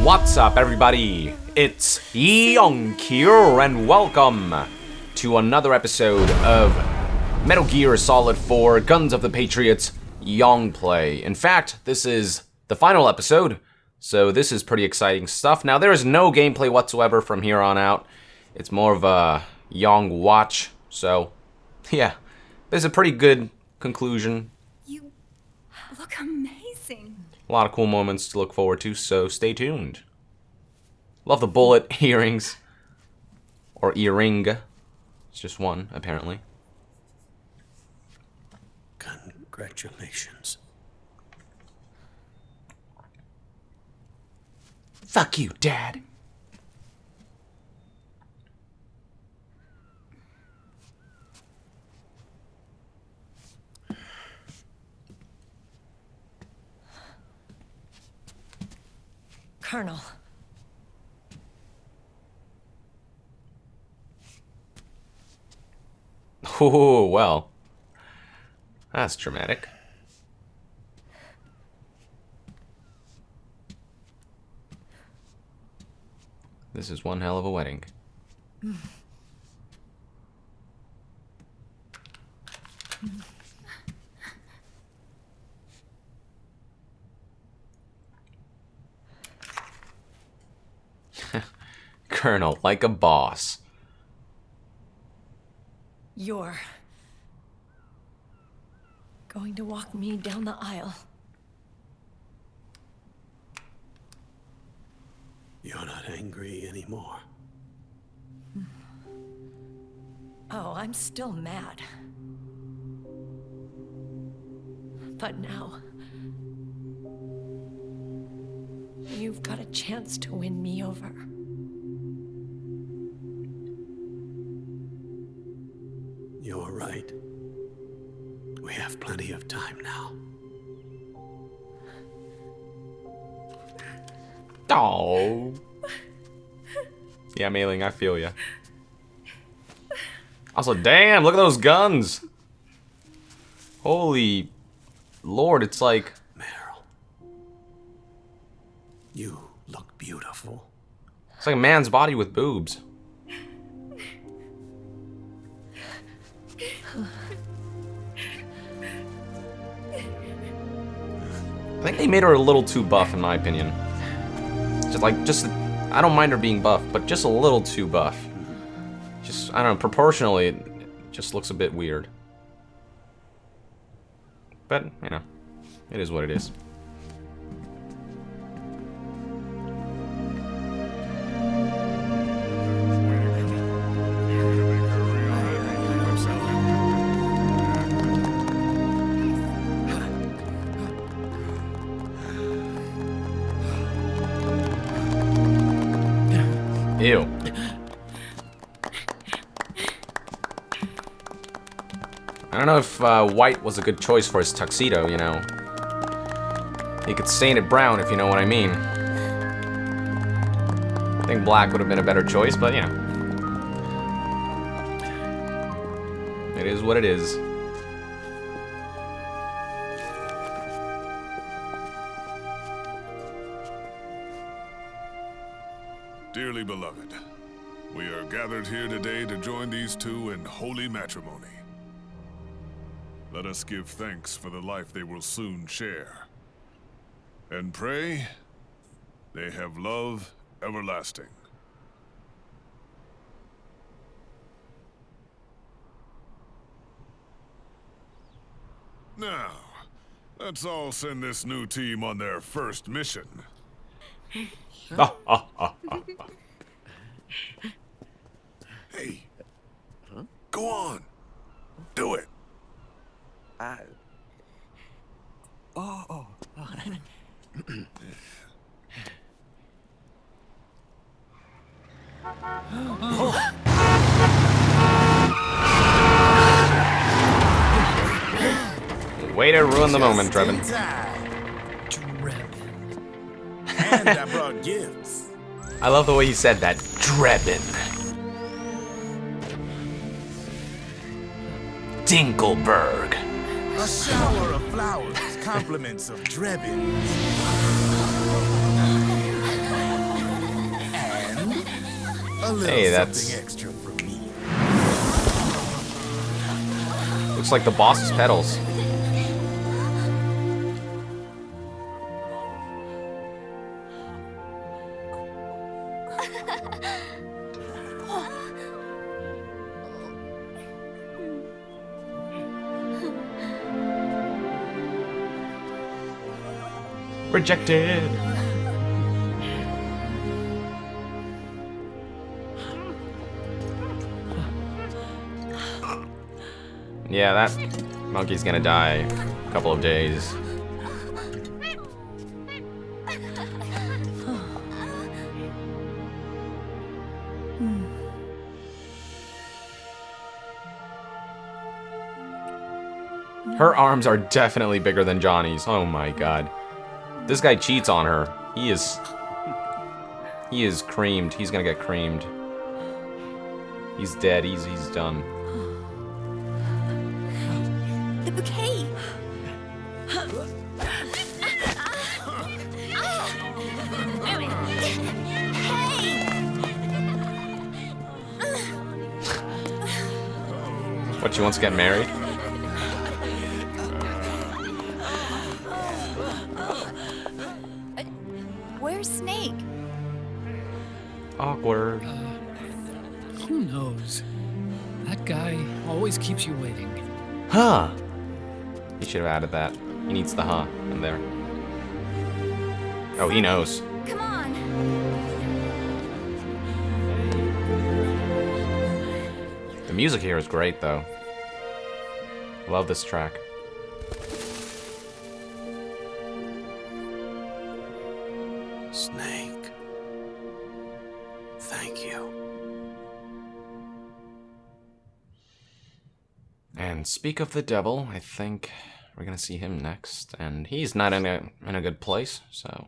What's up, everybody? It's Yong here, and welcome to another episode of Metal Gear Solid 4 Guns of the Patriots YongPlay. In fact, this is the final episode, so this is pretty exciting stuff. Now, there is no gameplay whatsoever from here on out. It's more of a Yong watch, so yeah, there's a pretty good conclusion. You look amazing. A lot of cool moments to look forward to, so stay tuned. Love the bullet earrings. Or earring. It's just one, apparently. Congratulations. Fuck you, Dad. Colonel. Oh, well. That's dramatic. This is one hell of a wedding. Colonel, like a boss. You're going to walk me down the aisle. You're not angry anymore. Oh, I'm still mad. But now, you've got a chance to win me over. You're right. We have plenty of time now. Oh. Yeah, Mailing, I feel ya. Also, damn, look at those guns. Holy Lord, it's like... Meryl. You look beautiful. It's like a man's body with boobs. I think they made her a little too buff, in my opinion. I don't mind her being buff, but just a little too buff. Just, I don't know, proportionally, it just looks a bit weird. But, you know, it is what it is. Ew. I don't know if white was a good choice for his tuxedo, you know. He could stain it brown, if you know what I mean. I think black would have been a better choice, but yeah. It is what it is. Dearly beloved, we are gathered here today to join these two in holy matrimony. Let us give thanks for the life they will soon share, and pray they have love everlasting. Now, let's all send this new team on their first mission. Hey, go on, do it. Way to ruin the moment, Drebin. And I brought gifts. I love the way you said that. Drebin. Dinkelberg. A shower of flowers, compliments of Drebins. Hey, that's... something extra from me. Looks like the boss's pedals. Rejected. Yeah, that monkey's gonna die in a couple of days. Her arms are definitely bigger than Johnny's. Oh my god. This guy cheats on her. He is creamed. He's gonna get creamed. He's dead. He's done. The bouquet. What, she wants to get married? Where's Snake? Awkward. Who knows? That guy always keeps you waiting. Huh. He should have added that. He needs the huh in there. Oh, he knows. Come on. The music here is great, though. Love this track. Snake. Thank you. And speak of the devil, I think we're gonna see him next, and he's not in a good place, so.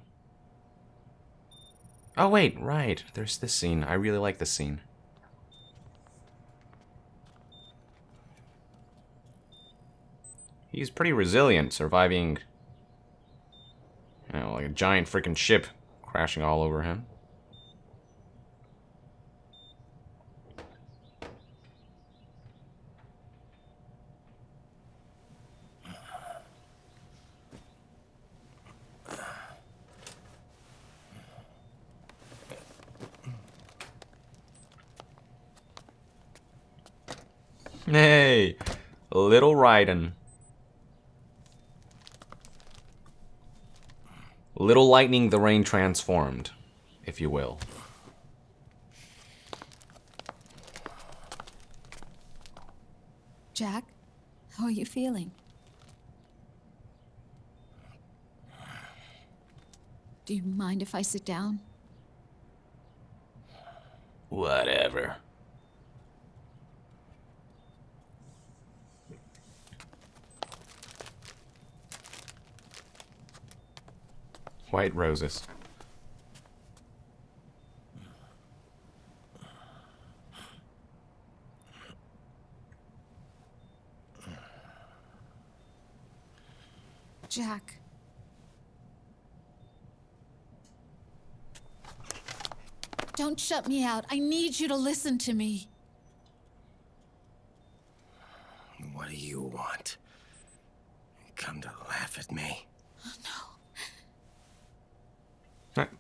Oh wait, right. There's this scene. I really like this scene. He's pretty resilient, surviving, you know, like a giant freaking ship crashing all over him. Hey, little Raiden. Little lightning the rain transformed, if you will. Jack, how are you feeling? Do you mind if I sit down? Whatever. White roses. Jack. Don't shut me out. I need you to listen to me. What do you want? Come to laugh at me?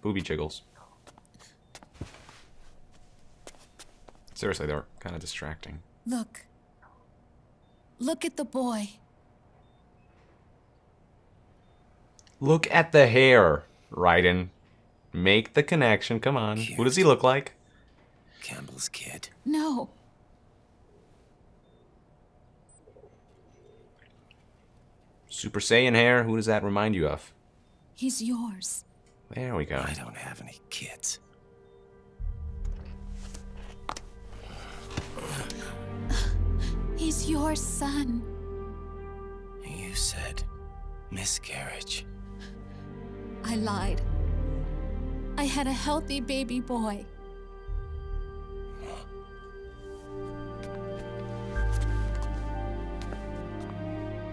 Booby jiggles. Seriously, they're kind of distracting. Look. Look at the boy. Look at the hair, Raiden. Make the connection. Come on. Cute. Who does he look like? Campbell's kid. No. Super Saiyan hair. Who does that remind you of? He's yours. There we go. I don't have any kids. He's your son. You said miscarriage. I lied. I had a healthy baby boy.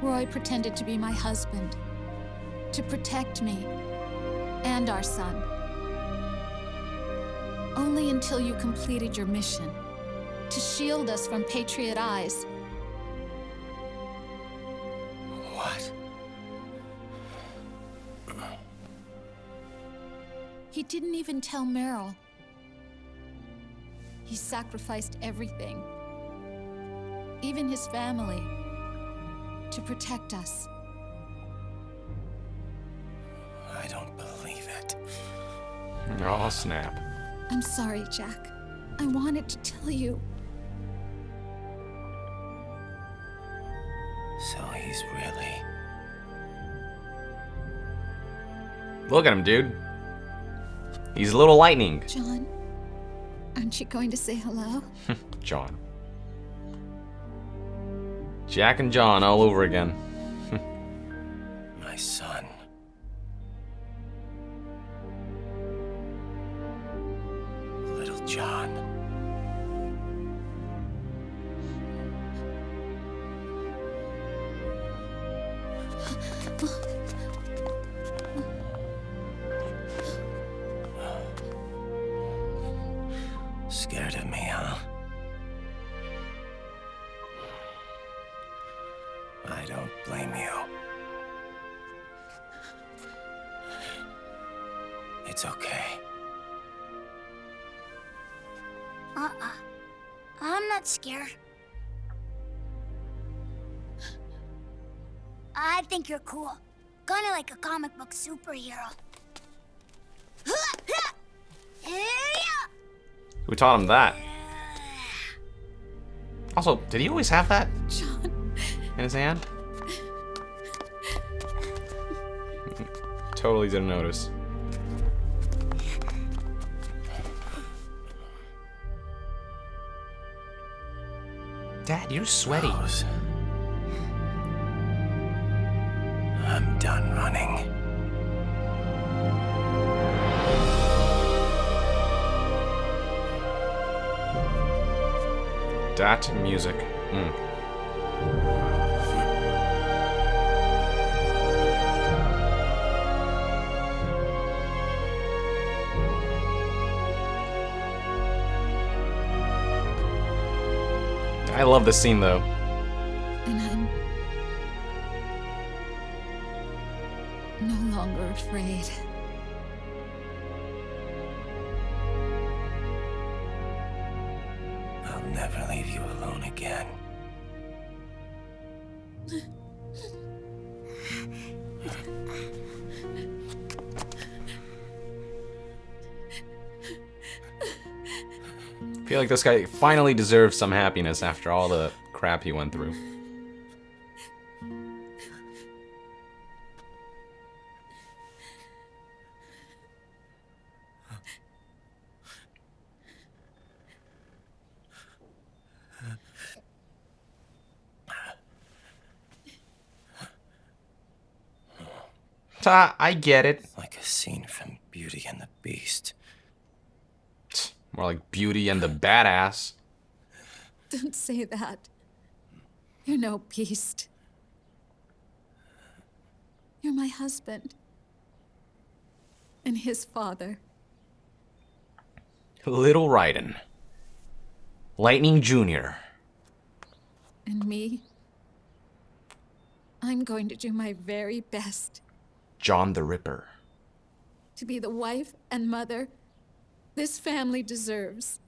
Roy pretended to be my husband, to protect me and our son. Only until you completed your mission. To shield us from Patriot eyes. What? He didn't even tell Meryl. He sacrificed everything. Even his family. To protect us. I don't believe it. Oh, snap. I'm sorry, Jack. I wanted to tell you. So he's really... Look at him, dude. He's a little lightning. John, aren't you going to say hello? John. Jack and John all over again. my son. Little John. Scared of me, huh? I don't blame you. It's okay. I'm not scared. I think you're cool. Kinda like a comic book superhero. Who taught him that? Also, did he always have that John. in his hand? Totally didn't notice. Dad, you're sweaty. Rose. I'm done running. That music. I love this scene though. And I'm no longer afraid. I'll never leave you alone again. I feel like this guy finally deserves some happiness after all the crap he went through. I get it. Like a scene from Beauty and the Beast. More like Beauty and the Badass. Don't say that. You're no beast. You're my husband. And his father. Little Raiden. Lightning Jr. And me. I'm going to do my very best John the Ripper. to be the wife and mother this family deserves.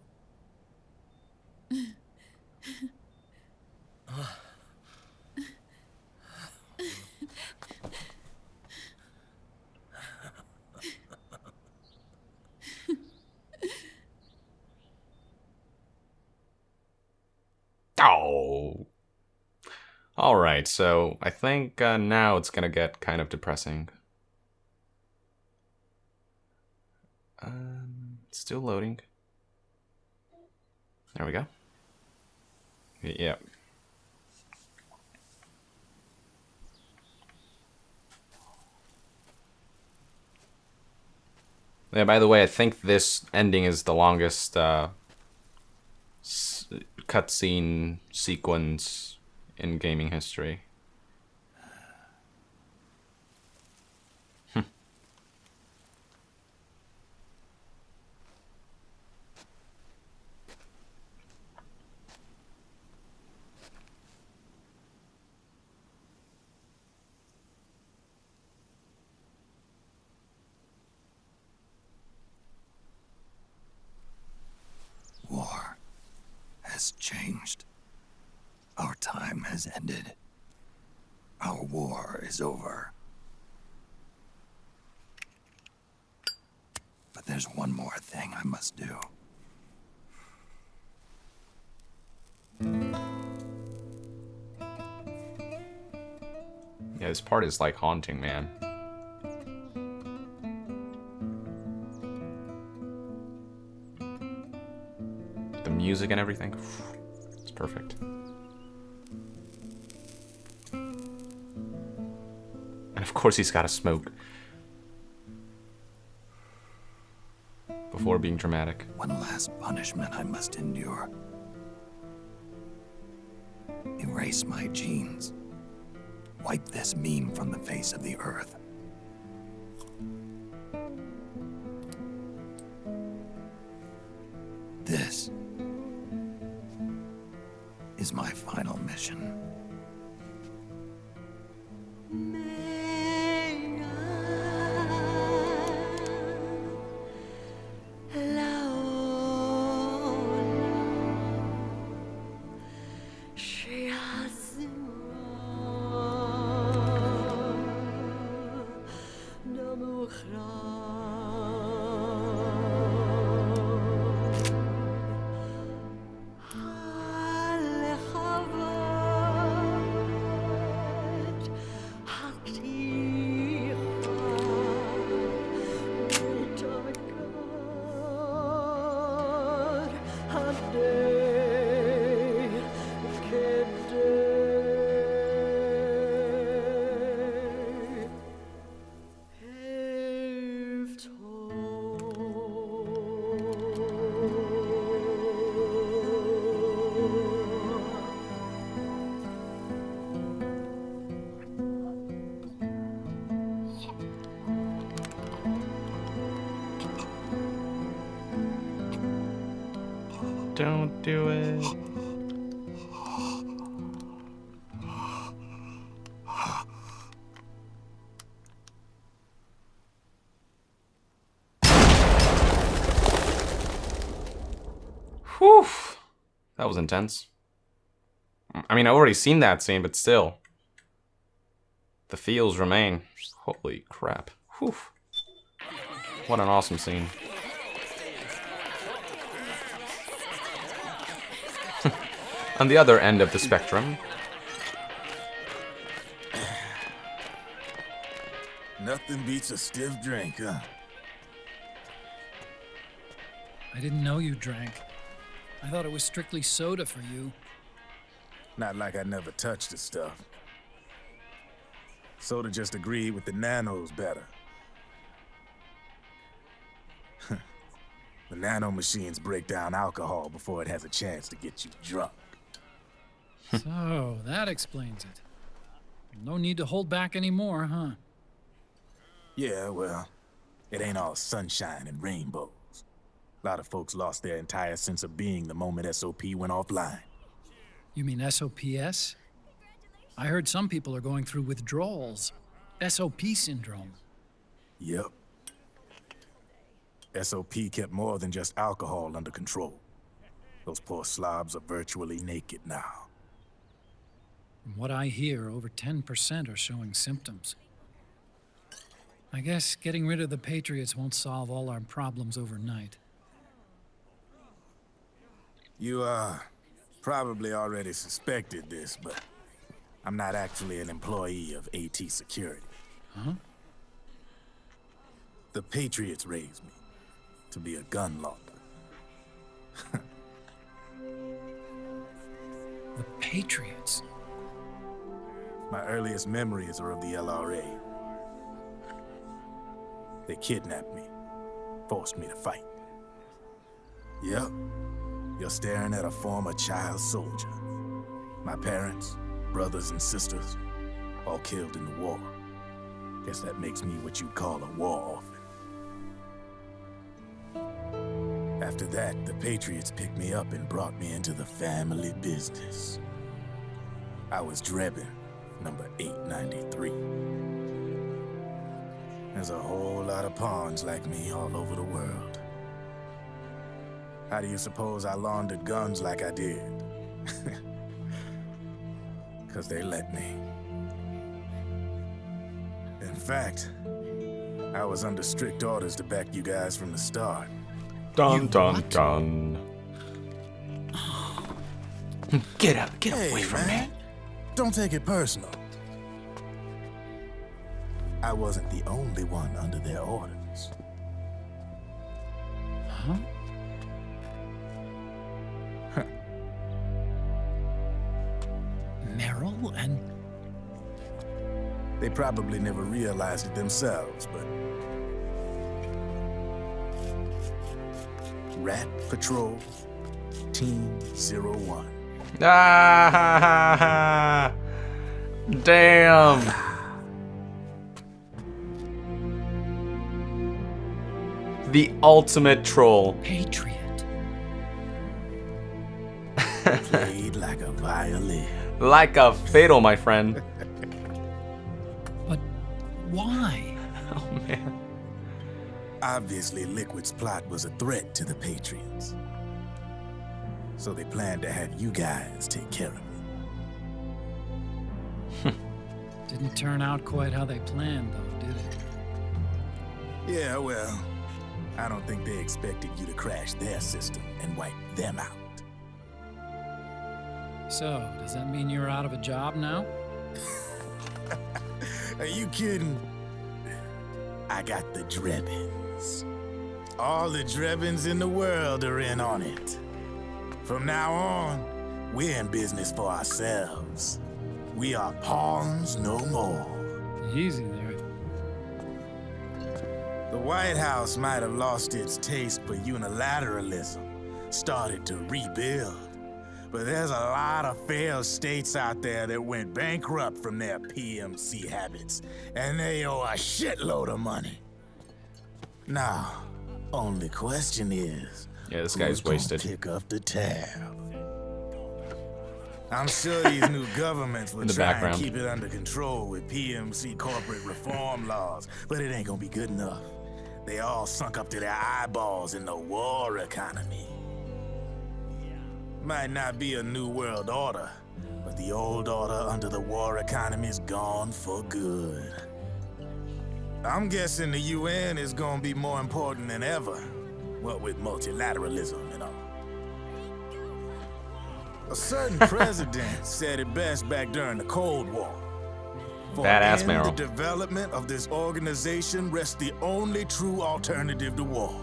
Oh. Alright, so I think now it's gonna get kind of depressing. Still loading. There we go. Yep. Yeah, by the way, I think this ending is the longest cutscene sequence in gaming history. has changed. Our time has ended. Our war is over. But there's one more thing I must do. Yeah, this part is like haunting, man. The music and everything. It's perfect. And of course he's gotta smoke before being dramatic. One last punishment I must endure. Erase my genes. Wipe this meme from the face of the earth. This is my final mission. Don't do it. Whew. That was intense. I mean, I've already seen that scene, but still. The feels remain. Holy crap. Whew. What an awesome scene. On the other end of the spectrum. Nothing beats a stiff drink, huh? I didn't know you drank. I thought it was strictly soda for you. Not like I never touched the stuff. Soda just agreed with the nanos better. The nano machines break down alcohol before it has a chance to get you drunk. So, that explains it. No need to hold back anymore, huh? Yeah, well, it ain't all sunshine and rainbows. A lot of folks lost their entire sense of being the moment SOP went offline. You mean SOPS? I heard some people are going through withdrawals. SOP syndrome. Yep. SOP kept more than just alcohol under control. Those poor slobs are virtually naked now. From what I hear, over 10% are showing symptoms. I guess getting rid of the Patriots won't solve all our problems overnight. You, probably already suspected this, but I'm not actually an employee of AT Security. Huh? The Patriots raised me to be a gun launder. The Patriots? My earliest memories are of the LRA. They kidnapped me, forced me to fight. Yep, you're staring at a former child soldier. My parents, brothers and sisters, all killed in the war. Guess that makes me what you'd call a war orphan. After that, the Patriots picked me up and brought me into the family business. I was Drebin, number 893. There's a whole lot of pawns like me all over the world. How do you suppose I laundered guns like I did? Because they let me. In fact, I was under strict orders to back you guys from the start. Dun dun dun. Get up, get away from me. Don't take it personal. I wasn't the only one under their orders. Huh? Meryl and... They probably never realized it themselves, but... Rat Patrol, Team 01. Ah, damn. The ultimate troll. Patriot. Played like a violin. Like a fiddle, my friend. But why? Oh, man. Obviously, Liquid's plot was a threat to the Patriots. So they planned to have you guys take care of it. Didn't turn out quite how they planned, though, did it? Yeah, well, I don't think they expected you to crash their system and wipe them out. So, does that mean you're out of a job now? Are you kidding? I got the Drebins. All the Drebins in the world are in on it. From now on, we're in business for ourselves. We are pawns no more. Easy there. The White House might have lost its taste for unilateralism, started to rebuild. But there's a lot of failed states out there that went bankrupt from their PMC habits, and they owe a shitload of money. Now, only question is, Yeah, this guy's wasted. Pick up the tab. I'm sure these new governments will try and keep it under control with PMC corporate reform laws, but it ain't gonna be good enough. They all sunk up to their eyeballs in the war economy. Might not be a new world order, but the old order under the war economy is gone for good. I'm guessing the UN is gonna be more important than ever, what with multilateralism and all. A certain president said it best back during the Cold War. Badass In Meryl. the development of this organization rests the only true alternative to war.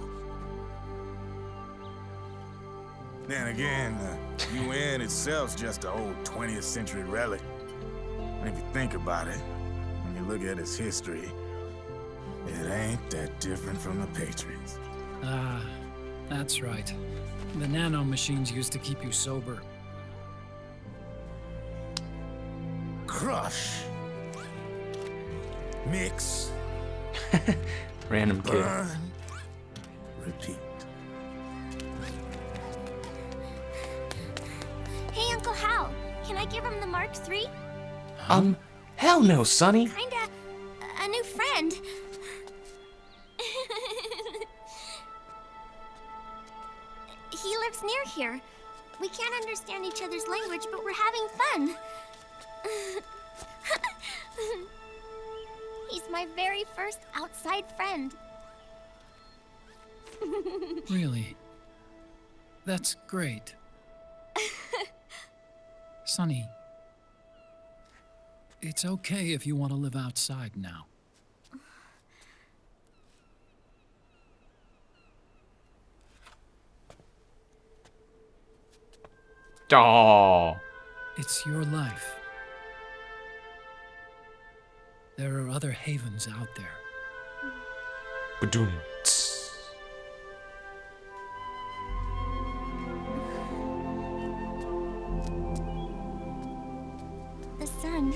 Then again, the UN itself's just an old 20th century relic. And if you think about it, when you look at its history, it ain't that different from the Patriots. Ah, that's right. The nano machines used to keep you sober. Crush. Mix. Random kid. Burn. Repeat. Hey, Uncle Hal, can I give him the Mark III? Hell no, Sonny. Kinda a new friend. He lives near here. We can't understand each other's language, but we're having fun. He's my very first outside friend. Really? That's great. Sonny, it's okay if you want to live outside now. Aww. It's your life. There are other havens out there. Ba-doom. The sun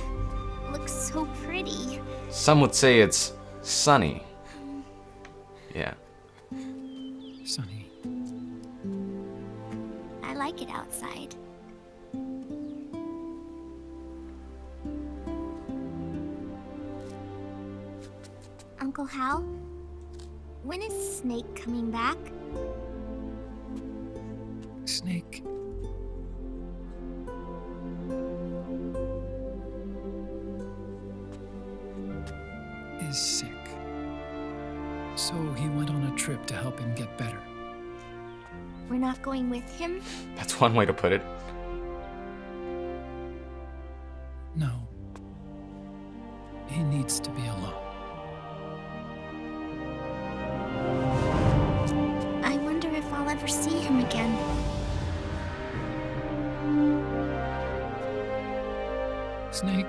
looks so pretty. Some would say it's sunny. Yeah. Sonny, I like it outside. Uncle Hal, when is Snake coming back? Snake is sick. So he went on a trip to help him get better. We're not going with him? That's one way to put it. No. He needs to be alone. I wonder if I'll ever see him again. Snake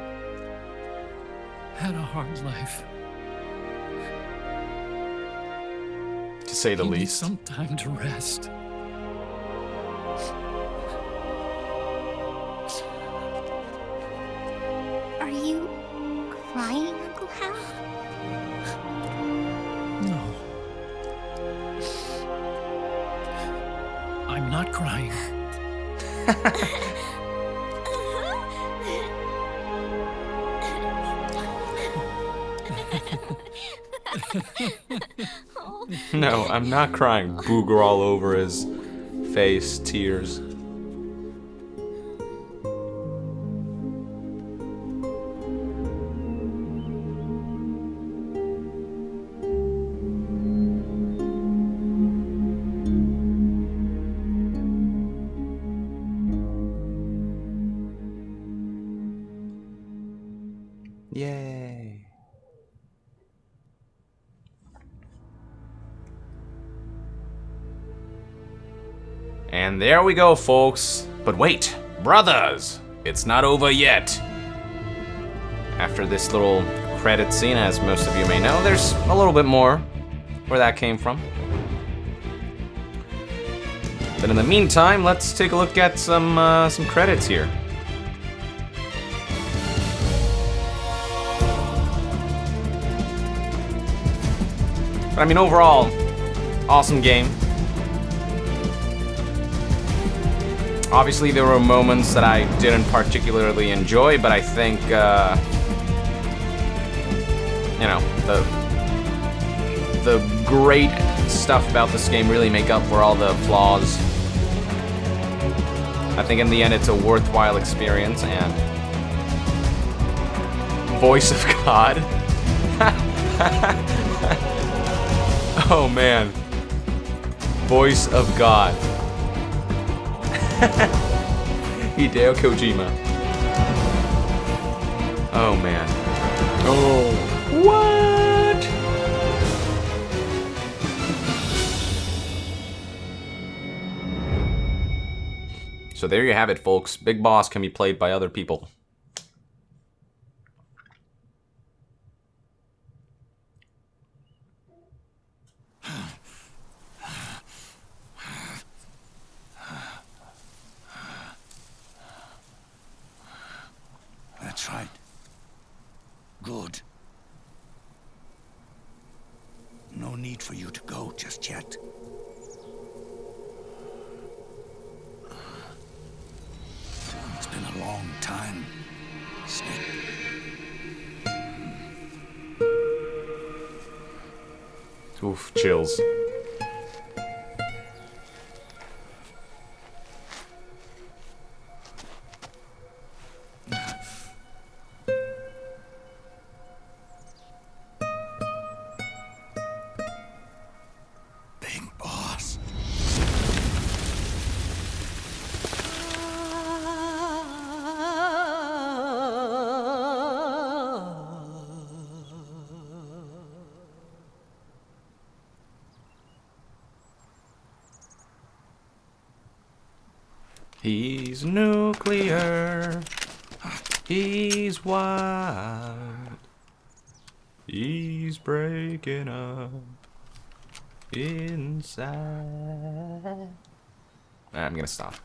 had a hard life. To say the He needs least. some time to rest. Are you crying, Uncle Hal? No. I'm not crying. No, I'm not crying. Booger all over his face, tears. Yay. And there we go, folks. But wait, brothers, it's not over yet. After this little credit scene, as most of you may know, there's a little bit more where that came from. But in the meantime, let's take a look at some credits here. But I mean, overall, awesome game. Obviously, there were moments that I didn't particularly enjoy, but I think, you know, the great stuff about this game really make up for all the flaws. I think in the end, it's a worthwhile experience, and voice of God. Oh man, voice of God. Hideo Kojima. Oh man. Oh. What? So there you have it, folks. Big Boss can be played by other people. That's right. Good. No need for you to go just yet. It's been a long time, Snake. Oof, chills. Big Boss. He's nuclear. He's wild. He's breaking up inside. I'm gonna stop.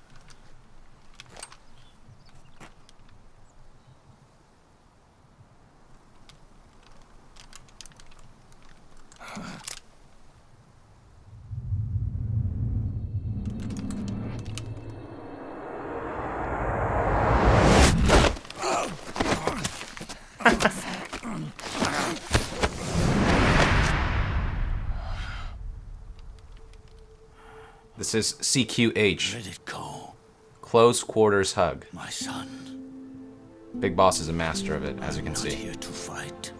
This is CQH. Let it go, Close quarters hug. my son. Big Boss is a master of it, as you can Not see. here to fight.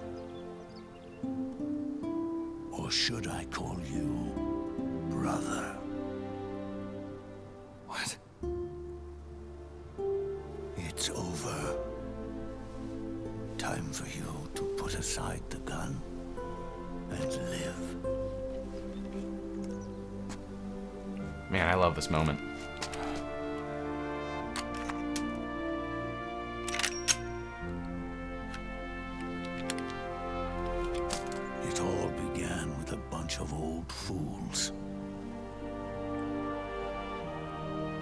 Or should I call you brother? What? It's over. Time for you to put aside the gun and live. Man, I love this moment. It all began with a bunch of old fools.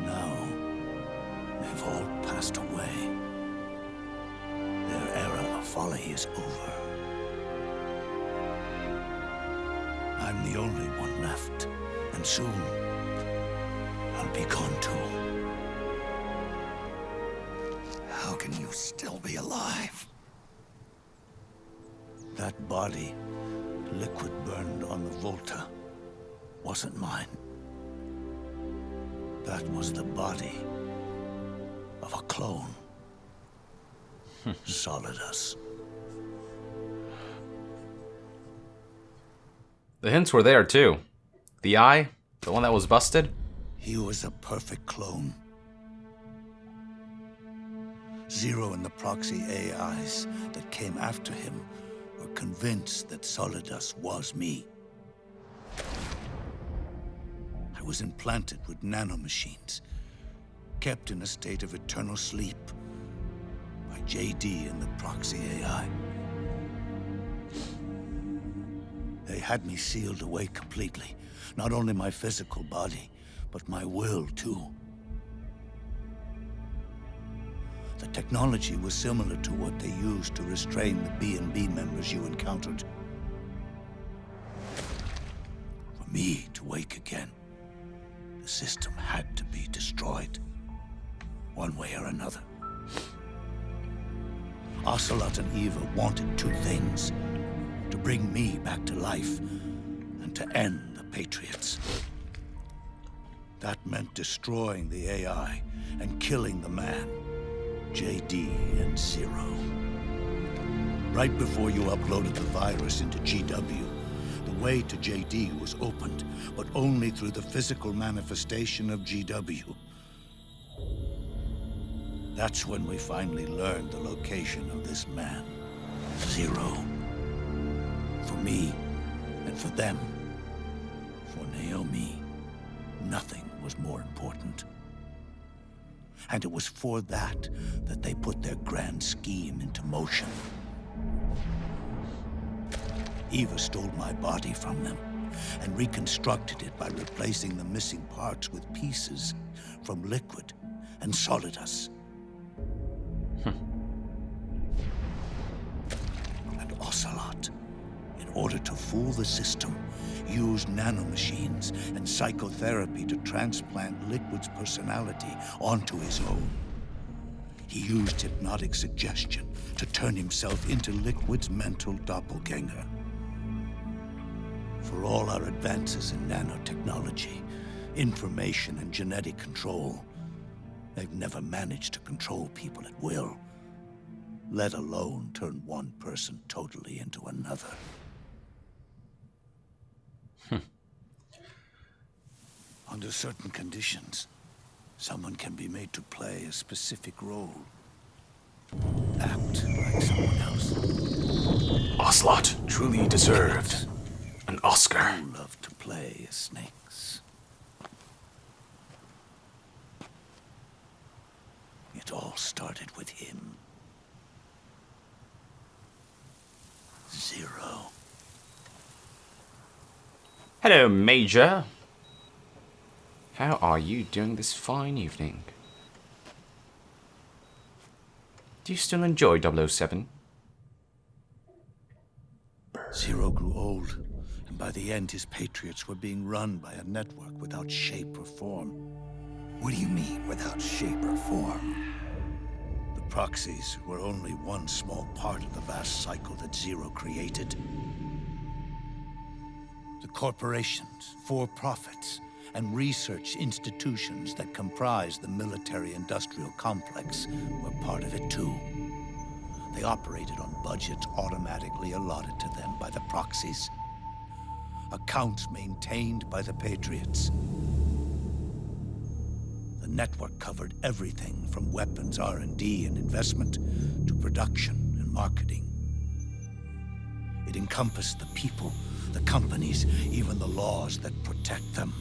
Now, they've all passed away. Their era of folly is over. I'm the only one left, and soon I'll be gone too. How can you still be alive? That body, liquid burned on the Volta, wasn't mine. That was the body of a clone. Solidus. The hints were there, too. The eye, the one that was busted. He was a perfect clone. Zero and the proxy AIs that came after him were convinced that Solidus was me. I was implanted with nanomachines, kept in a state of eternal sleep by JD and the proxy AI. They had me sealed away completely. Not only my physical body, but my will, too. The technology was similar to what they used to restrain the B&B members you encountered. For me to wake again, the system had to be destroyed, one way or another. Ocelot and Eva wanted two things: to bring me back to life, and to end the Patriots. That meant destroying the AI and killing the man, JD and Zero. Right before you uploaded the virus into GW, the way to JD was opened, but only through the physical manifestation of GW. That's when we finally learned the location of this man, Zero. For me, and for them, for Naomi, nothing was more important. And it was for that they put their grand scheme into motion. Eva stole my body from them and reconstructed it by replacing the missing parts with pieces from Liquid and Solidus. And Ocelot, in order to fool the system, used nanomachines and psychotherapy to transplant Liquid's personality onto his own. He used hypnotic suggestion to turn himself into Liquid's mental doppelganger. For all our advances in nanotechnology, information and genetic control, they've never managed to control people at will, let alone turn one person totally into another. Under certain conditions, someone can be made to play a specific role. Act like someone else. Ocelot truly deserved an Oscar. Who love to play as snakes. It all started with him. Zero. Hello, Major. How are you doing this fine evening? Do you still enjoy 007? Zero grew old, and by the end his Patriots were being run by a network without shape or form. What do you mean, without shape or form? The proxies were only one small part of the vast cycle that Zero created. The corporations, for-profits, and research institutions that comprise the military-industrial complex were part of it too. They operated on budgets automatically allotted to them by the proxies. Accounts maintained by the Patriots. The network covered everything from weapons R&D and investment to production and marketing. It encompassed the people, the companies, even the laws that protect them.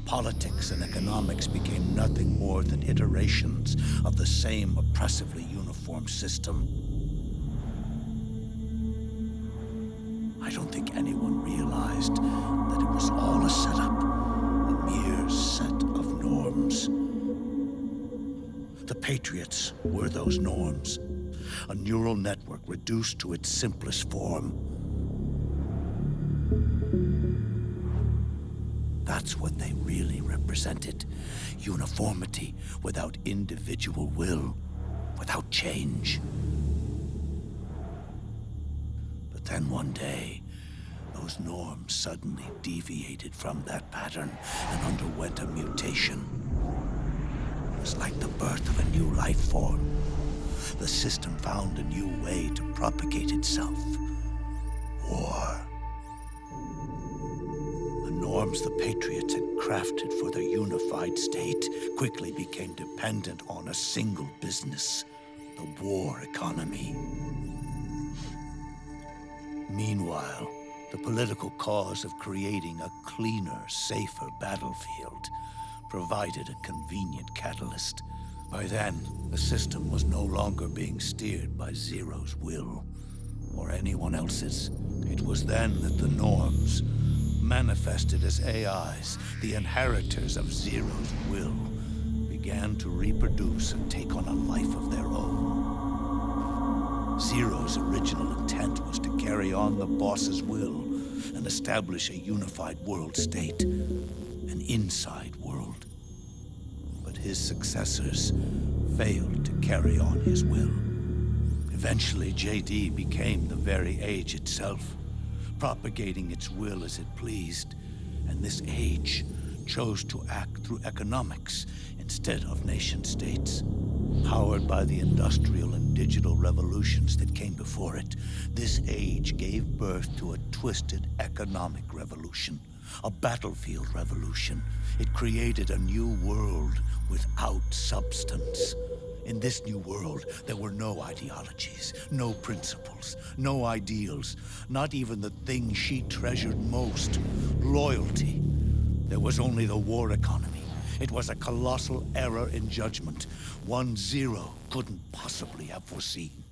Politics and economics became nothing more than iterations of the same oppressively uniform system. I don't think anyone realized that it was all a setup, a mere set of norms. The Patriots were those norms, a neural network reduced to its simplest form. That's what they really represented. Uniformity without individual will, without change. But then one day, those norms suddenly deviated from that pattern and underwent a mutation. It was like the birth of a new life form. The system found a new way to propagate itself. War. The norms the Patriots had crafted for their unified state quickly became dependent on a single business, the war economy. Meanwhile, the political cause of creating a cleaner, safer battlefield provided a convenient catalyst. By then, the system was no longer being steered by Zero's will, or anyone else's. It was then that the norms, manifested as AIs, the inheritors of Zero's will, began to reproduce and take on a life of their own. Zero's original intent was to carry on the boss's will and establish a unified world state, an inside world. But his successors failed to carry on his will. Eventually, JD became the very age itself, propagating its will as it pleased, and this age chose to act through economics instead of nation-states. Powered by the industrial and digital revolutions that came before it, this age gave birth to a twisted economic revolution, a battlefield revolution. It created a new world without substance. In this new world, there were no ideologies, no principles, no ideals, not even the thing she treasured most, loyalty. There was only the war economy. It was a colossal error in judgment, one Zero couldn't possibly have foreseen.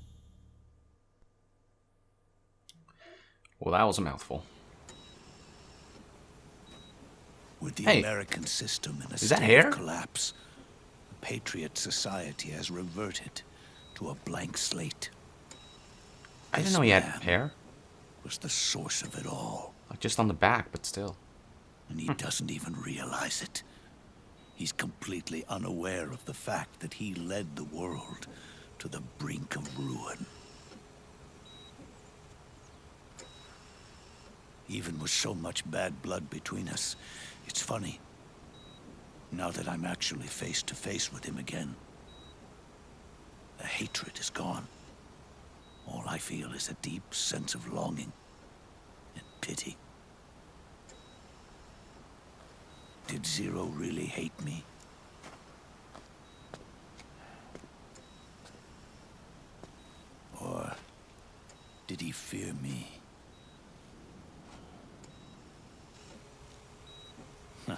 Well, that was a mouthful. With the Hey, American system in a is state that hair? of collapse, the Patriot society has reverted to a blank slate. I didn't This know he had man hair. was the source of it all, Like just on the back, but still. and he doesn't even realize it. He's completely unaware of the fact that he led the world to the brink of ruin. Even with so much bad blood between us, it's funny. Now that I'm actually face to face with him again, the hatred is gone. All I feel is a deep sense of longing and pity. Did Zero really hate me? Or did he fear me? Huh.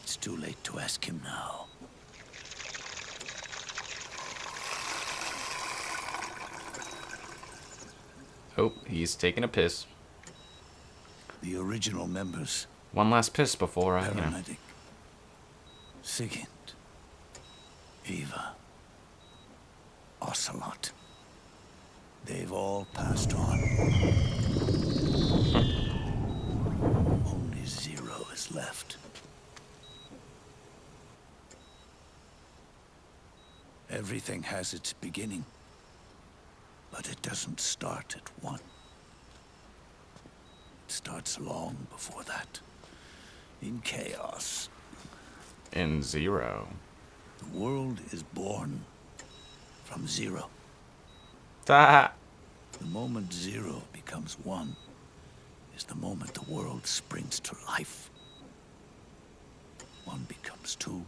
It's too late to ask him now. Oh, he's taking a piss. The original members. One last piss before I, Paramedic, Sigint, Eva, Ocelot. They've all passed on. Only Zero is left. Everything has its beginning, but it doesn't start at one. It starts long before that. in chaos. In zero. The world is born from zero. Ta. The moment zero becomes one is the moment the world springs to life. One becomes two,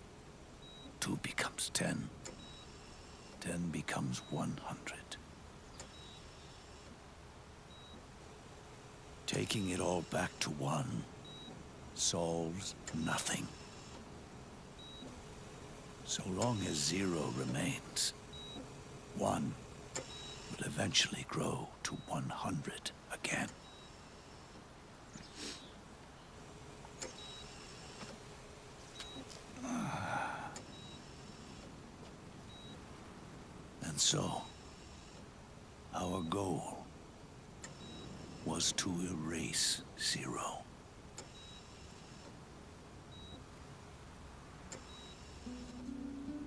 two becomes 10, 10 becomes 100. Taking it all back to one solves nothing. So long as zero remains, one will eventually grow to 100 again. And so, our goal was to erase zero.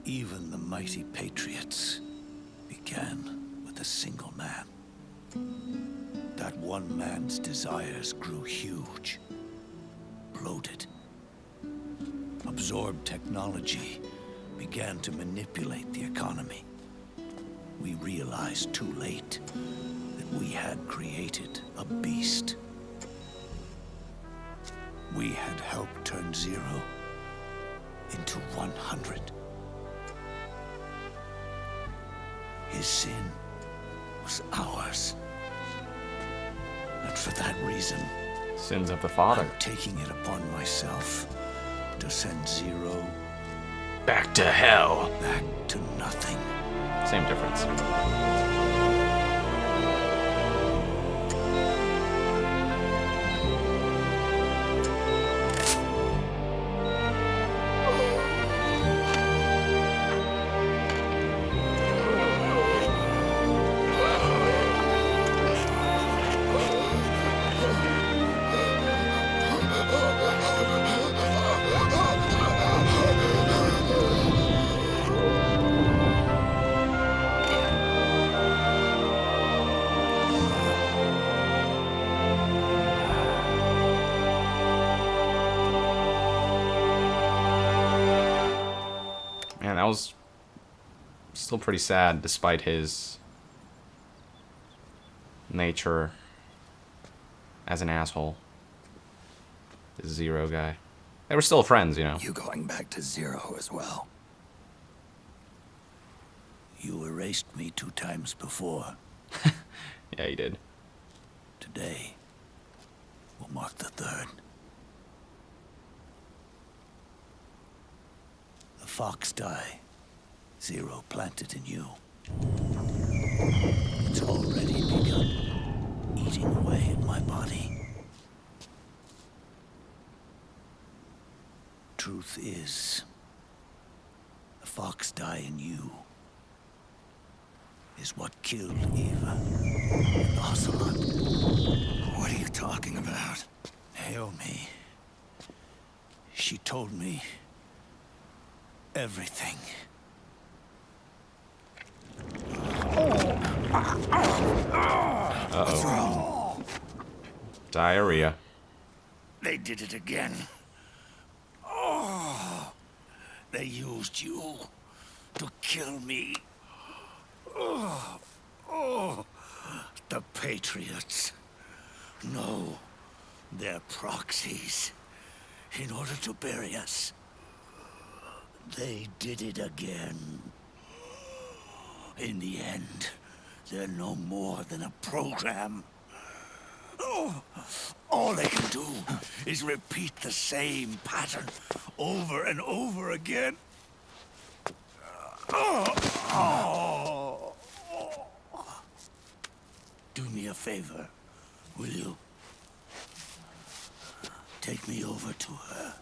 Even the mighty Patriots began with a single man. That one man's desires grew huge, bloated, absorbed technology, began to manipulate the economy. We realized too late that we had created a beast. We had helped turn zero into 100. His sin was ours. And for that reason, Sins of the father. I'm taking it upon myself to send zero Back to hell. back to nothing. Same difference. Man, that was still pretty sad despite his nature as an asshole. This Zero guy. They were still friends, you know. You going back to zero as well? You erased me 2 times before. Yeah, he did. Today will mark the 3rd. The fox die zero planted in you. It's already begun eating away at my body. Truth is, the fox die in you is what killed Eva and Ocelot. What are you talking about? Naomi. She told me everything. What's wrong? Diarrhea. They did it again. Oh, they used you to kill me. The Patriots. No, they're proxies in order to bury us. They did it again. In the end, they're no more than a program. All they can do is repeat the same pattern over and over again. Do me a favor, will you? Take me over to her.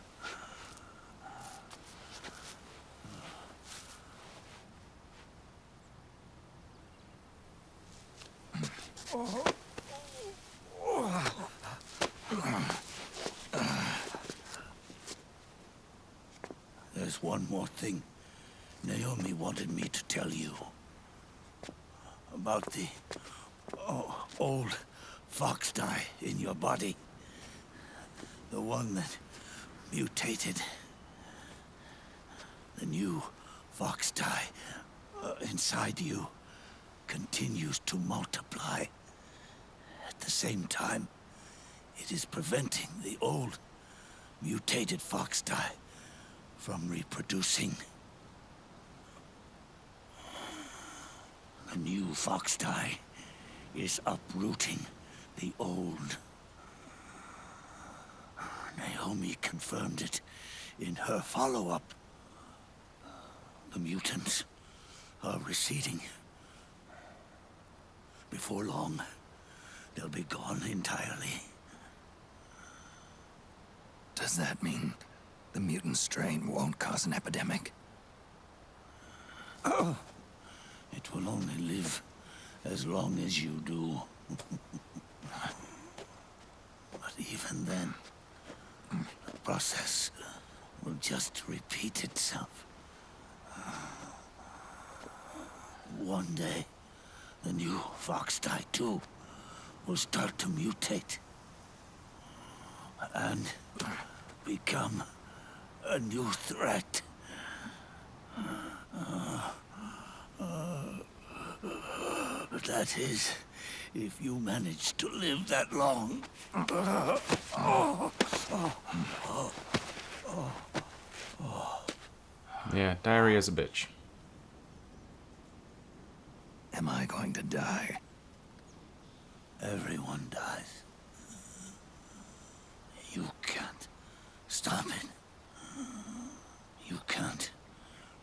There's one more thing Naomi wanted me to tell you. About the old fox die in your body. The one that mutated. The new fox tie inside you continues to multiply. At the same time, it is preventing the old mutated fox tie from reproducing. The new fox tie is uprooting the old. Naomi confirmed it in her follow-up. The mutants are receding. Before long, they'll be gone entirely. Does that mean the mutant strain won't cause an epidemic? Oh, it will only live as long as you do. But even then, the process will just repeat itself. One day, the new fox tie too will start to mutate and become a new threat. That is, if you manage to live that long. Yeah, diarrhea's a bitch. Am I going to die? Everyone dies. You can't stop it. You can't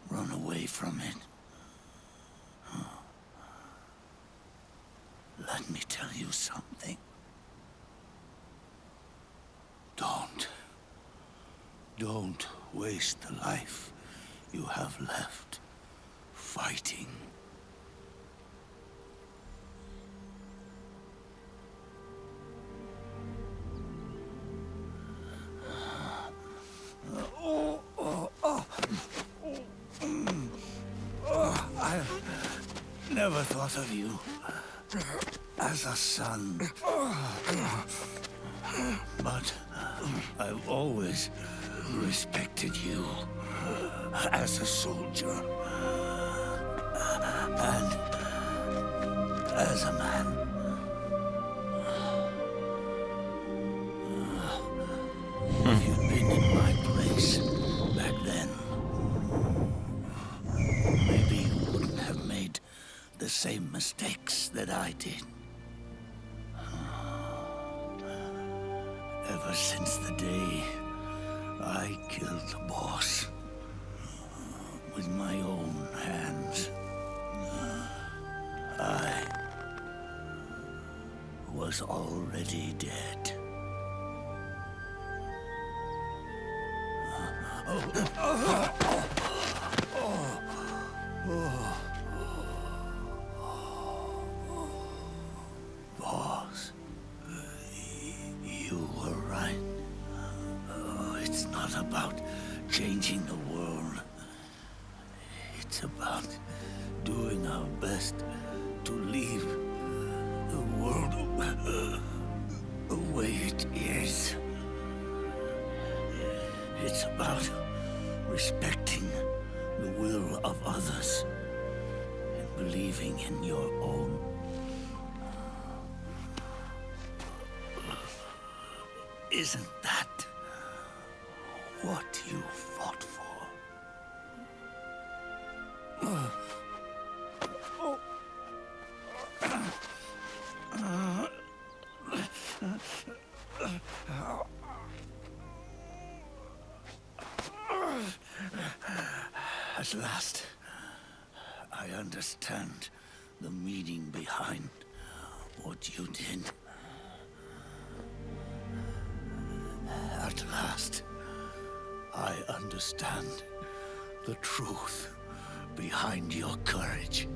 run away from it. Let me tell you something. Don't waste the life you have left fighting. I never thought of you as a son. But I've always respected you as a soldier and as a man. If you'd been in my place back then, maybe you wouldn't have made the same mistakes that I did. Ever since the day I killed the boss with my own hands, I was already dead. Boss, you were right. It's not about changing the world. It's about doing our best to leave the world the way it is. It's about respecting the will of others and believing in your own. Isn't that what you fought for? At last, I understand the meaning behind what you did. At last, I understand the truth behind your courage.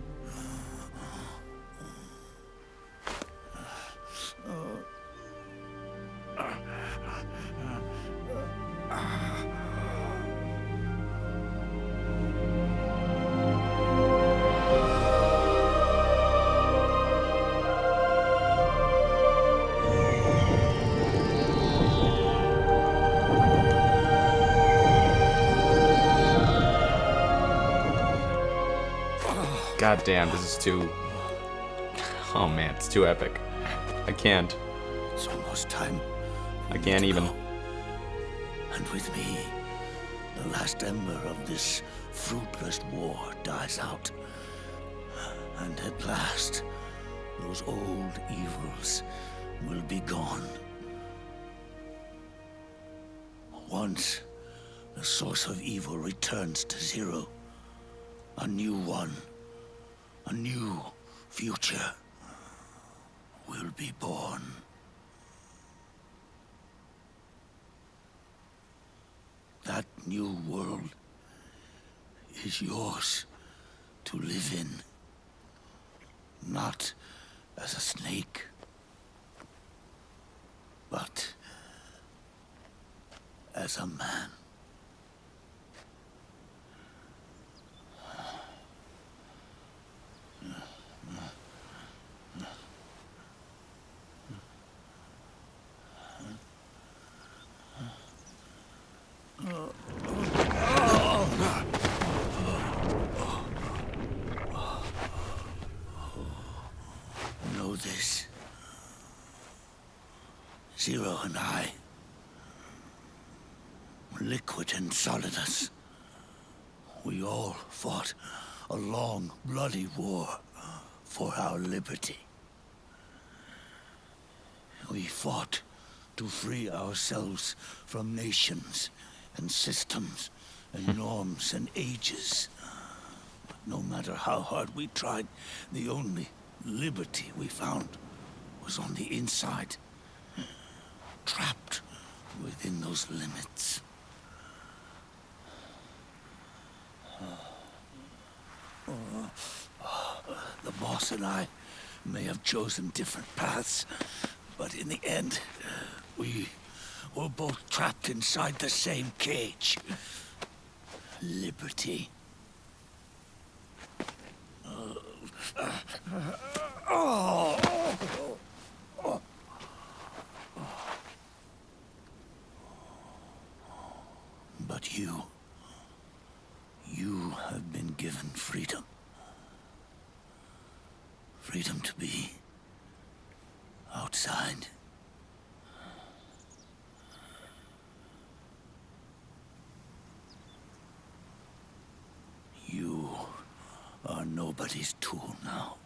God damn, this is too... Oh man, it's too epic. I can't. It's almost time. I can't even. And with me, the last ember of this fruitless war dies out. And at last, those old evils will be gone. Once the source of evil returns to zero, a new one, a new future will be born. That new world is yours to live in. Not as a snake, but as a man. Know this. Zero and I, liquid and solidus, we all fought a long, bloody war for our liberty. We fought to free ourselves from nations and systems and norms and ages. But no matter how hard we tried, the only liberty we found was on the inside, trapped within those limits. The boss and I may have chosen different paths, but in the end, we were both trapped inside the same cage. Liberty. But you have been given freedom. Freedom to be outside. You are nobody's tool now.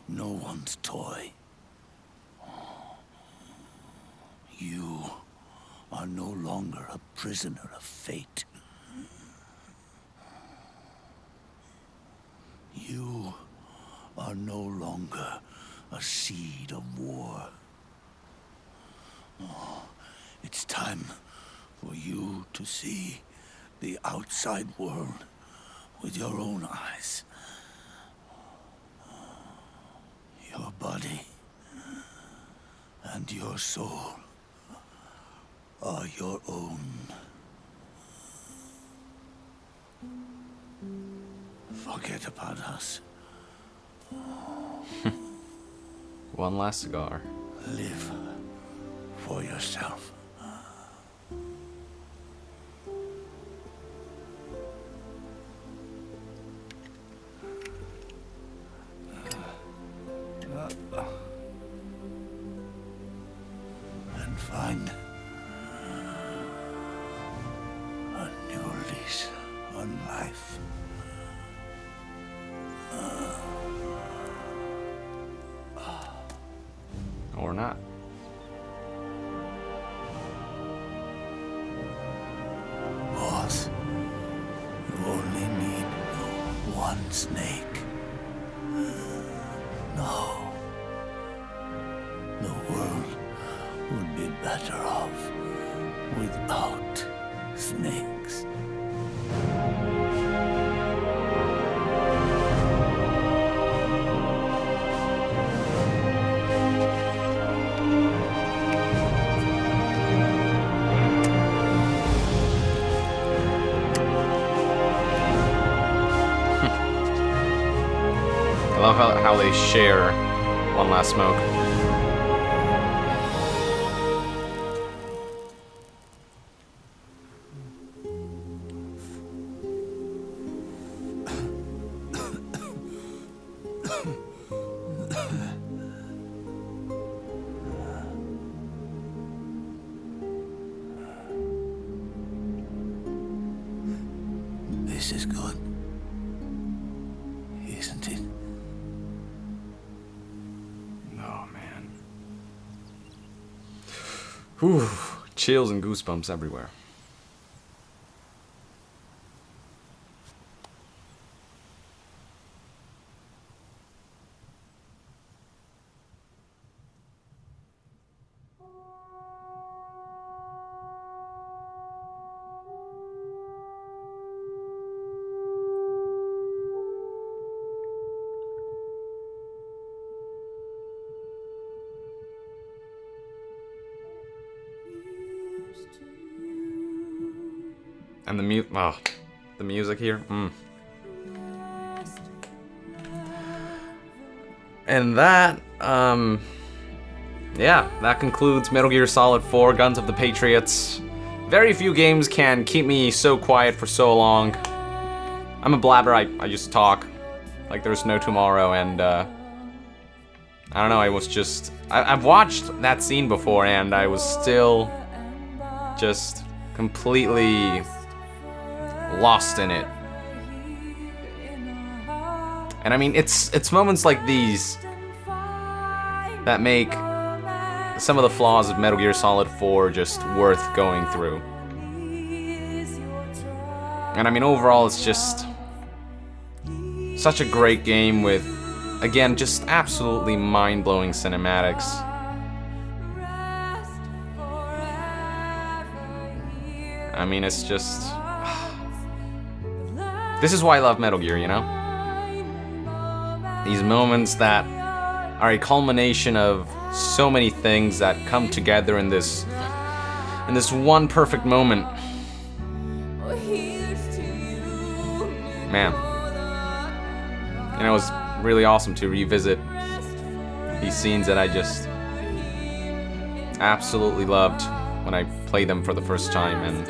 No one's toy. You are no longer a prisoner of fate. You are no longer a seed of war. It's time for you to see the outside world with your own eyes. Your body and your soul are your own. Forget about us. One last cigar. Live for yourself. And find a new lease on life. Or not. Boss, you only need one snake. No. The world would be better off without snakes. I love how they share one last smoke. This is good. Isn't it? Oh, man. Whew. Chills and goosebumps everywhere. And the music here. And that, yeah, that concludes Metal Gear Solid 4: Guns of the Patriots. Very few games can keep me so quiet for so long. I'm a blabber, I just talk like there's no tomorrow, and I don't know, I was just... I've watched that scene before, and I was still just completely lost in it. And I mean, it's moments like these that make some of the flaws of Metal Gear Solid 4 just worth going through. And I mean, overall, it's just such a great game with, again, just absolutely mind-blowing cinematics. I mean, it's just... This is why I love Metal Gear, you know? These moments that are a culmination of so many things that come together in this one perfect moment. Man. You know, it was really awesome to revisit these scenes that I just absolutely loved when I played them for the first time, and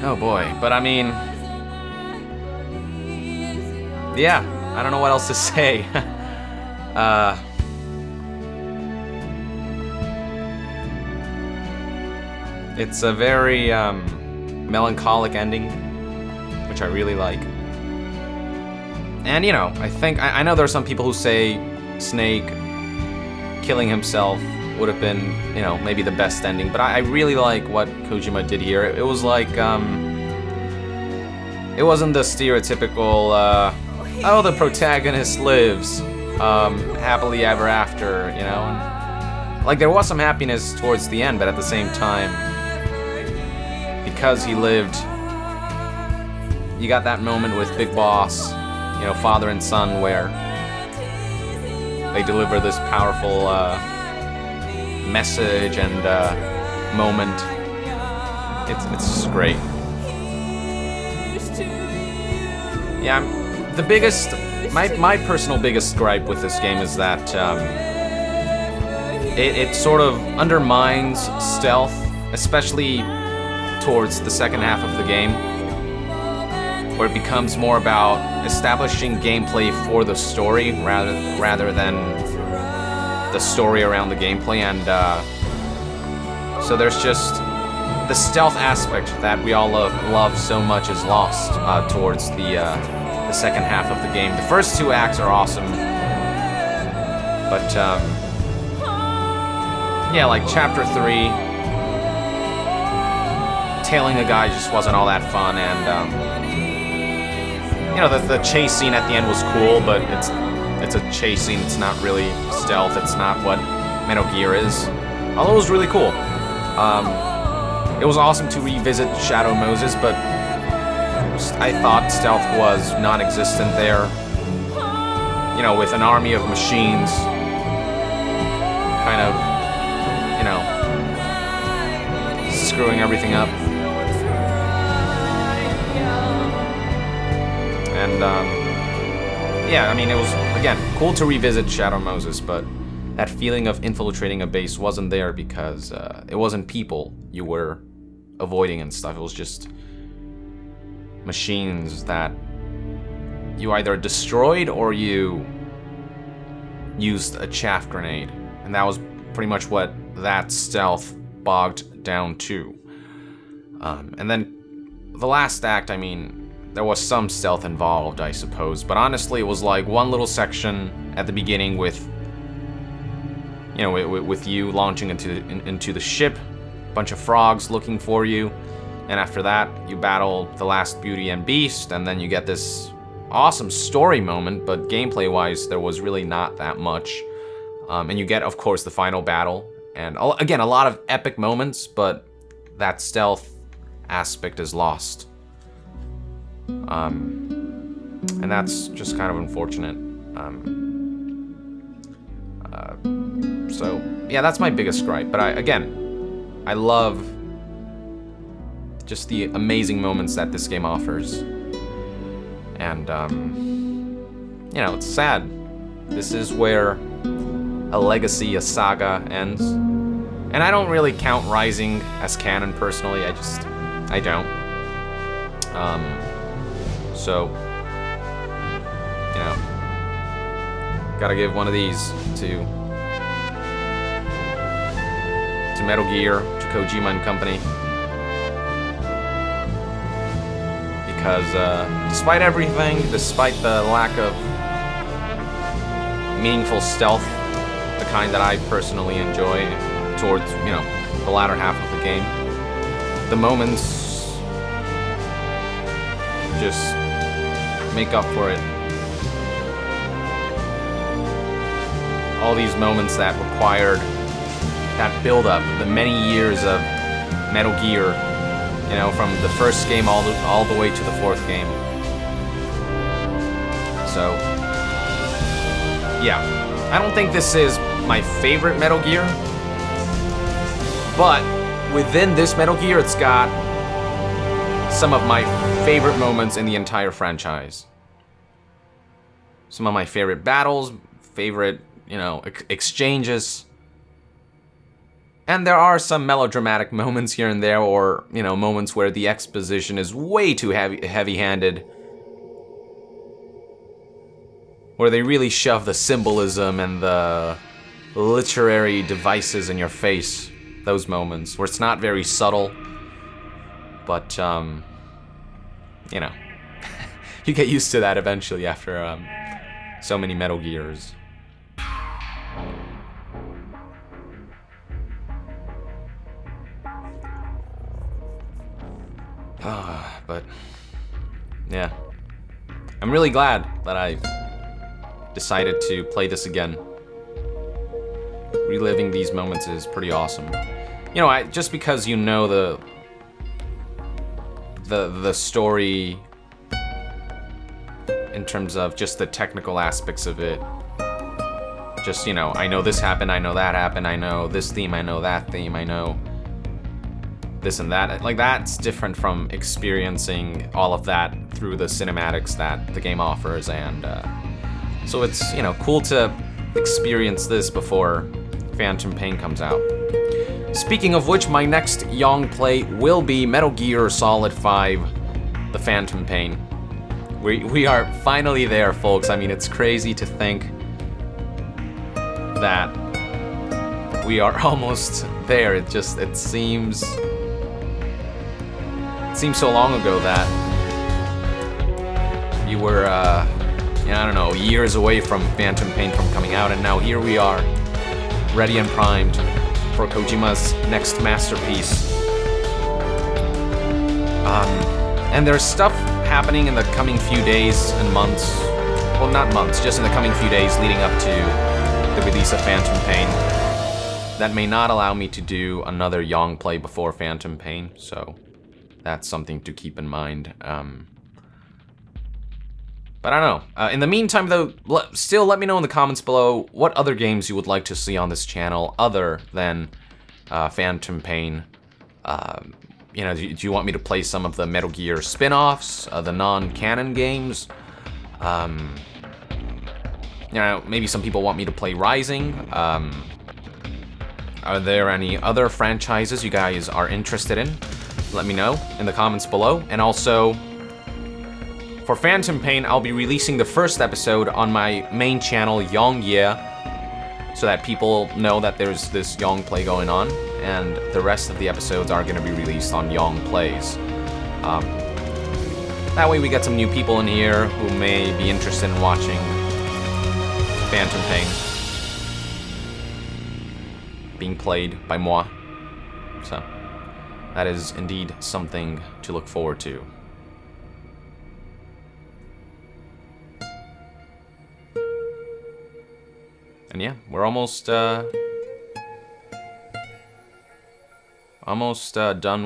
oh boy, but I mean, yeah, I don't know what else to say. It's a very melancholic ending, which I really like. And you know, I know there are some people who say Snake killing himself would have been, you know, maybe the best ending, but I really like what Kojima did here. It was like, it wasn't the stereotypical, oh, the protagonist lives, happily ever after, you know? And, like, there was some happiness towards the end, but at the same time, because he lived, you got that moment with Big Boss, you know, father and son, where they deliver this powerful, message and moment. It's just great. Yeah, the biggest, my personal biggest gripe with this game is that it sort of undermines stealth, especially towards the second half of the game, where it becomes more about establishing gameplay for the story rather than the story around the gameplay, and so there's just the stealth aspect that we all love so much is lost towards the second half of the game. The first two acts are awesome, but yeah, like Chapter 3, tailing a guy just wasn't all that fun, and you know, the chase scene at the end was cool, but it's a chase scene, it's not really stealth, it's not what Metal Gear is. Although it was really cool. It was awesome to revisit Shadow Moses, but I thought stealth was non-existent there. You know, with an army of machines, kind of, you know, screwing everything up. And, yeah, I mean, it was, again, cool to revisit Shadow Moses, but that feeling of infiltrating a base wasn't there because it wasn't people you were avoiding and stuff. It was just machines that you either destroyed or you used a chaff grenade. And that was pretty much what that stealth bogged down to. And then the last act, I mean, there was some stealth involved, I suppose, but honestly, it was like one little section at the beginning with, you know, with you launching into the ship, bunch of frogs looking for you, and after that, you battle the last Beauty and Beast, and then you get this awesome story moment, but gameplay-wise, there was really not that much. And you get, of course, the final battle, and again, a lot of epic moments, but that stealth aspect is lost. And that's just kind of unfortunate. So, yeah, that's my biggest gripe, but I love just the amazing moments that this game offers. And, you know, it's sad. This is where a legacy, a saga ends. And I don't really count Rising as canon personally, I don't. So, you know, gotta give one of these to Metal Gear, to Kojima and company. Because despite everything, despite the lack of meaningful stealth, the kind that I personally enjoy towards, you know, the latter half of the game, the moments just make up for it. All these moments that required that build-up, the many years of Metal Gear, you know, from the first game all the way to the fourth game. So, yeah, I don't think this is my favorite Metal Gear, but within this Metal Gear, it's got some of my favorite moments in the entire franchise. Some of my favorite battles, favorite, you know, exchanges. And there are some melodramatic moments here and there, or, you know, moments where the exposition is way too heavy-handed. Where they really shove the symbolism and the literary devices in your face. Those moments, where it's not very subtle. But, you know, you get used to that eventually after so many Metal Gears. But, yeah. I'm really glad that I decided to play this again. Reliving these moments is pretty awesome. You know, just because you know the story in terms of just the technical aspects of it. Just, you know, I know this happened, I know that happened, I know this theme, I know that theme, I know this and that. Like, that's different from experiencing all of that through the cinematics that the game offers, and so it's, you know, cool to experience this before Phantom Pain comes out. Speaking of which, my next YongPlay will be Metal Gear Solid 5, The Phantom Pain. We are finally there, folks. I mean, it's crazy to think that we are almost there. It seems so long ago that you were, you know, I don't know, years away from Phantom Pain from coming out, and now here we are, ready and primed for Kojima's next masterpiece. And there's stuff happening in the coming few days and months. Well, not months, just in the coming few days leading up to the release of Phantom Pain that may not allow me to do another YongPlay before Phantom Pain, so that's something to keep in mind. But I don't know. In the meantime, though, still let me know in the comments below what other games you would like to see on this channel other than Phantom Pain. You know, do you want me to play some of the Metal Gear spin-offs, the non-canon games? You know, maybe some people want me to play Rising. Are there any other franchises you guys are interested in? Let me know in the comments below. And also, for Phantom Pain, I'll be releasing the first episode on my main channel, YongYe. so that people know that there's this YongPlay going on, and the rest of the episodes are going to be released on YongPlays. That way we get some new people in here who may be interested in watching Phantom Pain being played by moi. So, that is indeed something to look forward to. And yeah, we're almost done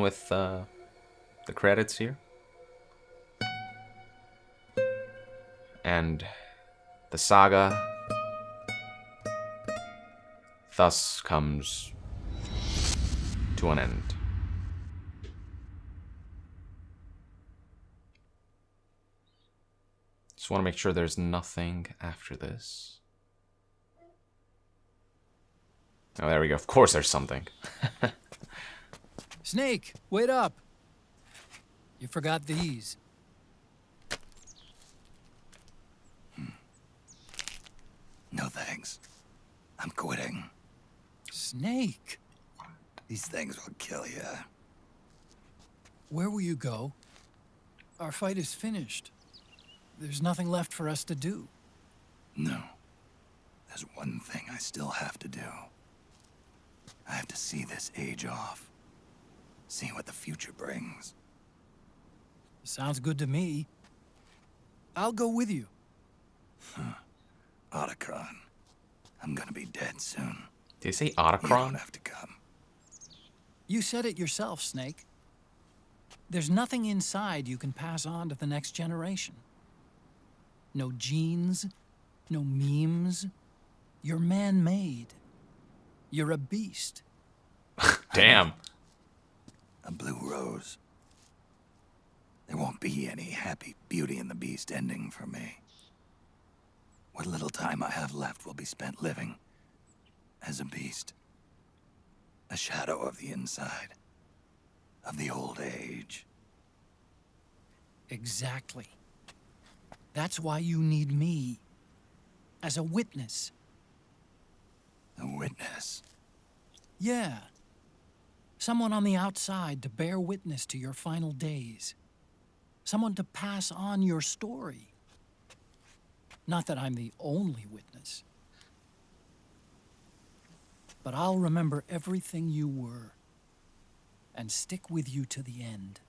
with the credits here. And the saga thus comes to an end. Just want to make sure there's nothing after this. Oh, there we go. Of course there's something. Snake, wait up. You forgot these. No thanks. I'm quitting. Snake, These things will kill you. where will you go? Our fight is finished. There's nothing left for us to do. No. There's one thing I still have to do. I have to see this age off. See what the future brings. Sounds good to me. I'll go with you. Otacon. I'm gonna be dead soon. Did you say You don't Otacon? have to come. You said it yourself, Snake. There's nothing inside you can pass on to the next generation. No genes, no memes. You're man-made. You're a beast. Damn. A blue rose. There won't be any happy Beauty and the Beast ending for me. What little time I have left will be spent living as a beast. A shadow of the inside. Of the old age. Exactly. That's why you need me. As a witness. A witness. Yeah. Someone on the outside to bear witness to your final days. Someone to pass on your story. Not that I'm the only witness. But I'll remember everything you were. And stick with you to the end.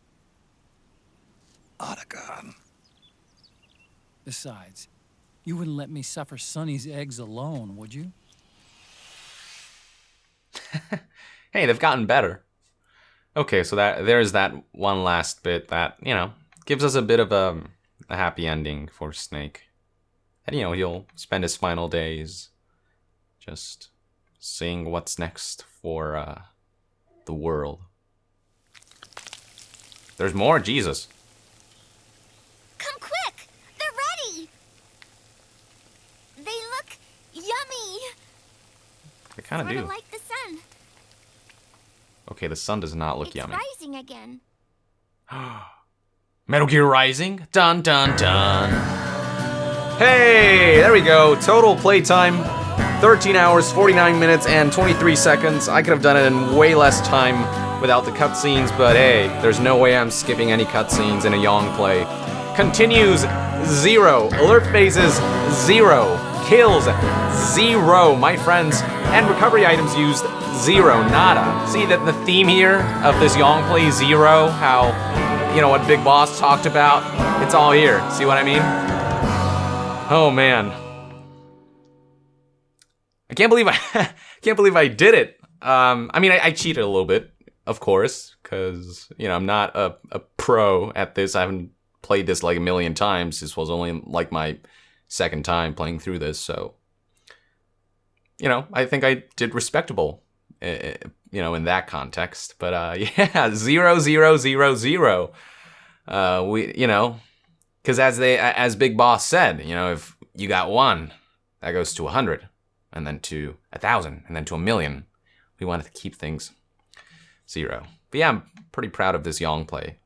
Otacon. Besides, you wouldn't let me suffer Sonny's eggs alone, would you? Hey, they've gotten better. Okay, so there's that one last bit that, you know, gives us a bit of a happy ending for Snake. And, you know, he'll spend his final days just seeing what's next for the world. There's more? Jesus. Come quick! They're ready! They look yummy! They kind of Sorta do. like the sun. Okay, the sun does not look It's yummy. rising again. Metal Gear Rising? Dun dun dun. Hey, there we go. Total playtime, 13 hours, 49 minutes, and 23 seconds. I could have done it in way less time without the cutscenes, but hey, there's no way I'm skipping any cutscenes in a YongPlay. Continues, 0. Alert phases, 0. Kills, 0. My friends, and recovery items used, 0. Nada. See that the theme here of this YongPlay 0, how, you know, what Big Boss talked about? It's all here. See what I mean? Oh man. I can't believe I did it. I mean, I cheated a little bit, of course, because, you know, I'm not a pro at this. I haven't played this like a million times. This was only like my second time playing through this, so, you know, I think I did respectable, you know, in that context. But yeah, 0, 0, 0, 0. We, you know, because as Big Boss said, you know, if you got 1, that goes to 100, and then to 1,000, and then to 1,000,000. We wanted to keep things 0. But yeah, I'm pretty proud of this YongPlay.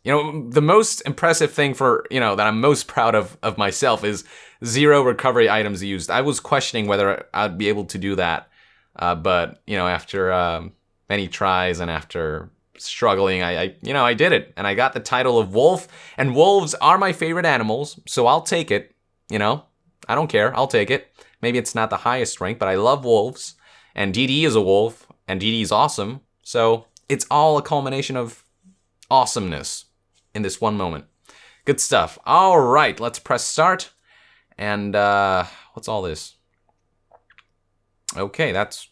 You know, the most impressive thing for, you know, that I'm most proud of myself is 0 recovery items used. I was questioning whether I'd be able to do that, but, you know, after many tries and after struggling, I did it. And I got the title of Wolf, and wolves are my favorite animals, so I'll take it, you know? I don't care, I'll take it. Maybe it's not the highest rank, but I love wolves, and DD is a wolf, and DD is awesome, so it's all a culmination of awesomeness in this one moment. Good stuff. All right, let's press start. And what's all this? Okay, that's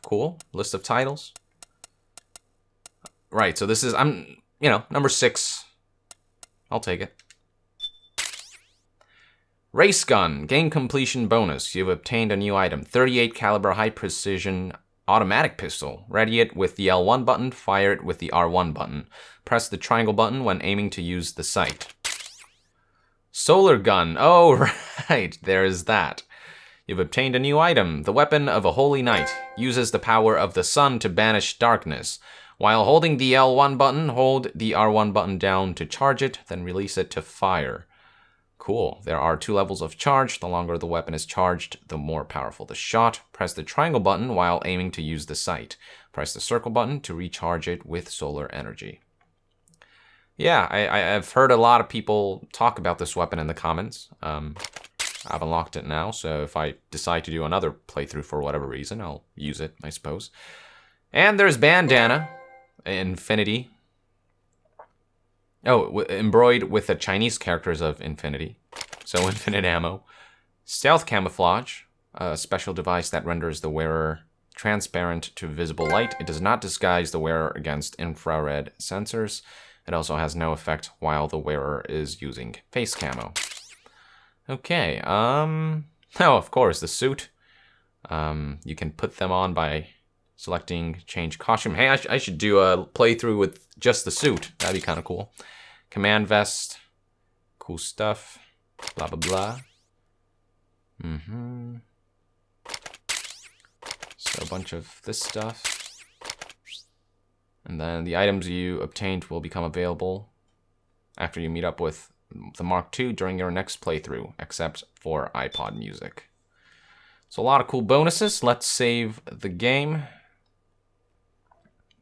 cool. List of titles. Right, so this is, number 6. I'll take it. Race gun, game completion bonus. You've obtained a new item, 38 caliber high precision automatic pistol. Ready it with the L1 button, fire it with the R1 button. Press the triangle button when aiming to use the sight. Solar gun, oh right, there is that. You've obtained a new item, the weapon of a holy knight. Uses the power of the sun to banish darkness. While holding the L1 button, hold the R1 button down to charge it, then release it to fire. Cool. There are 2 levels of charge. The longer the weapon is charged, the more powerful the shot. Press the triangle button while aiming to use the sight. Press the circle button to recharge it with solar energy. Yeah, I've heard a lot of people talk about this weapon in the comments. I've unlocked it now, so if I decide to do another playthrough for whatever reason, I'll use it, I suppose. And there's Bandana, Infinity. Oh, embroidered with the Chinese characters of Infinity, so infinite ammo. Stealth camouflage, a special device that renders the wearer transparent to visible light. It does not disguise the wearer against infrared sensors. It also has no effect while the wearer is using face camo. Okay, oh, of course, the suit. You can put them on by selecting change costume. Hey, I should do a playthrough with just the suit. That'd be kind of cool. Command vest. Cool stuff. Blah, blah, blah. So a bunch of this stuff. And then the items you obtained will become available after you meet up with the Mark II during your next playthrough, except for iPod music. So a lot of cool bonuses. Let's save the game.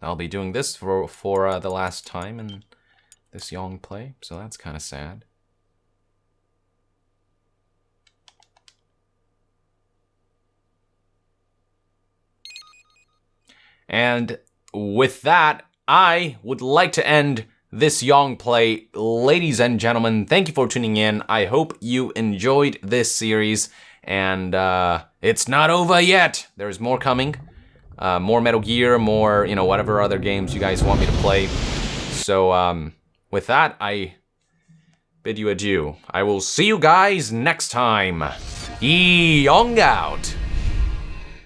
I'll be doing this for the last time in this YongPlay, so that's kind of sad. And with that, I would like to end this YongPlay. Ladies and gentlemen, thank you for tuning in. I hope you enjoyed this series, and it's not over yet. There's more coming. More Metal Gear, more, whatever other games you guys want me to play. So, with that, I bid you adieu. I will see you guys next time. Yong out.